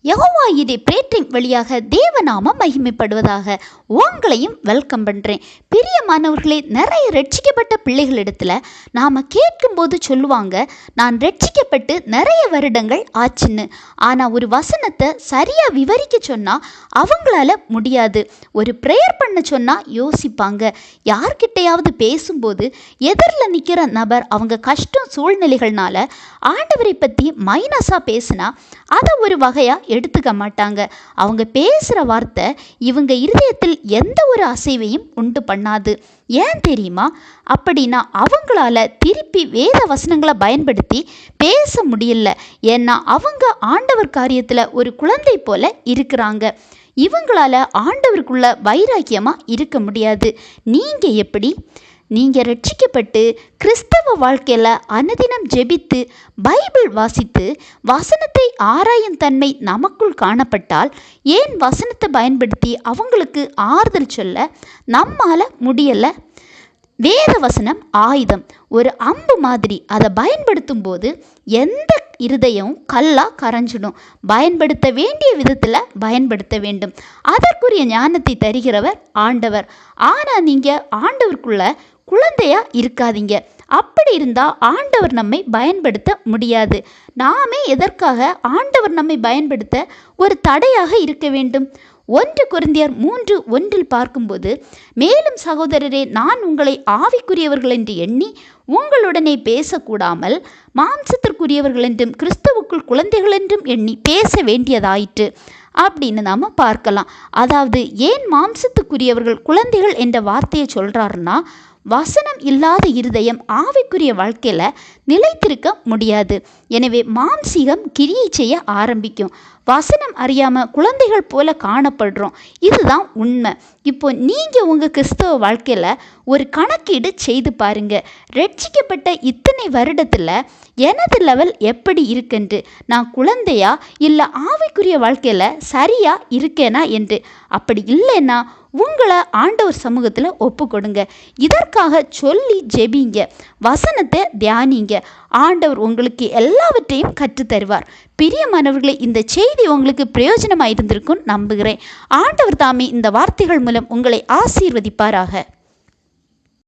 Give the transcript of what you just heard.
யெகோவா இதை பிரேட்டிங் வழியாக தேவநாமம் மகிமைப்படுவதாக. உங்களையும் வெல்கம் பண்ணுறேன். பிரியமானவர்களே, நிறைய ரட்சிக்கப்பட்ட பிள்ளைகளிடத்தில் நாம் கேட்கும்போது சொல்லுவாங்க, நான் ரட்சிக்கப்பட்டு நிறைய வருடங்கள் ஆச்சுன்னு. ஆனால் ஒரு வசனத்தை சரியாக விவரிக்க சொன்னால் அவங்களால முடியாது. ஒரு ப்ரேயர் பண்ண சொன்னால் யோசிப்பாங்க. யார்கிட்டையாவது பேசும்போது எதிரில் நிற்கிற நபர் அவங்க கஷ்டம் சூழ்நிலைகள்னால ஆண்டவரை பற்றி மைனஸாக பேசினா அதை ஒரு வகையாக எடுத்துக்க மாட்டாங்க. அவங்க பேசுகிற வார்த்தை இவங்க இருதயத்தில் எந்த ஒரு அசைவையும் உண்டு பண்ணாது. ஏன் தெரியுமா? அப்படின்னா அவங்களால திருப்பி வேத வசனங்களை பயன்படுத்தி பேச முடியல. ஏன்னா அவங்க ஆண்டவர் காரியத்தில் ஒரு குழந்தை போல இருக்கிறாங்க. இவங்களால ஆண்டவருக்குள்ள வைராக்கியமாக இருக்க முடியாது. நீங்கள் எப்படி? நீங்கள் ரட்சிக்கப்பட்டு கிறிஸ்தவ வாழ்க்கையில் அனுதினம் ஜெபித்து பைபிள் வாசித்து வசனத்தை ஆராயும் தன்மை நமக்குள் காணப்பட்டால் ஏன் வசனத்தை பயன்படுத்தி அவங்களுக்கு ஆறுதல் சொல்ல நம்மால் முடியலை? வேத வசனம் ஆயுதம், ஒரு அம்பு மாதிரி. அதை பயன்படுத்தும் போது எந்த இருதயம் கல்லாக கரைஞ்சிடும். பயன்படுத்த வேண்டிய விதத்தில் பயன்படுத்த வேண்டும். அதற்குரிய ஞானத்தை தருகிறவர் ஆண்டவர். ஆனால் நீங்கள் ஆண்டவருக்குள்ள குழந்தையாக இருக்காதீங்க. அப்படி இருந்தால் ஆண்டவர் நம்மை பயன்படுத்த முடியாது. நாமே எதற்காக ஆண்டவர் நம்மை பயன்படுத்த ஒரு தடையாக இருக்க வேண்டும்? 1 கொரிந்தியர் 3:1 பார்க்கும்போது, மேலும் சகோதரரே, நான் உங்களை ஆவிக்குரியவர்கள் என்று எண்ணி உங்களுடனே பேசக்கூடாமல் மாம்சத்திற்குரியவர்கள் என்றும் கிறிஸ்துவுக்குள் குழந்தைகள் என்றும் எண்ணி பேச வேண்டியதாயிற்று அப்படின்னு நாம் பார்க்கலாம். அதாவது ஏன் மாம்சத்துக்குரியவர்கள் குழந்தைகள் என்ற வார்த்தையை சொல்கிறாருன்னா, வசனம் இல்லாத இருதயம் ஆவிக்குரிய வாழ்க்கையில் நிலைத்திருக்க முடியாது. எனவே மாம்சீகம் கிரியை செய்ய ஆரம்பிக்கும். வசனம் அறியாமல் குழந்தைகள் போல காணப்படுறோம். இதுதான் உண்மை. இப்போ நீங்கள் உங்கள் கிறிஸ்தவ வாழ்க்கையில் ஒரு கணக்கீடு செய்து பாருங்க. ரட்சிக்கப்பட்ட இத்தனை வருடத்தில் எனது லெவல் எப்படி இருக்குன்று, நான் குழந்தையா இல்லை ஆவிக்குரிய வாழ்க்கையில் சரியா இருக்கேனா என்று. அப்படி இல்லைன்னா உங்களை ஆண்டவர் சமூகத்தில் ஒப்பு கொடுங்க. இதற்காக சொல்லி ஜெபிங்க, வசனத்தை தியானிங்க. ஆண்டவர் உங்களுக்கு எல்லாவற்றையும் கற்றுத்தருவார். பிரியமானவர்களே, இந்த செய்தி உங்களுக்கு பிரயோஜனமாக இருந்திருக்கும் நம்புகிறேன். ஆண்டவர் தாமே இந்த வார்த்தைகள் மூலம் உங்களை ஆசீர்வதிப்பாராக.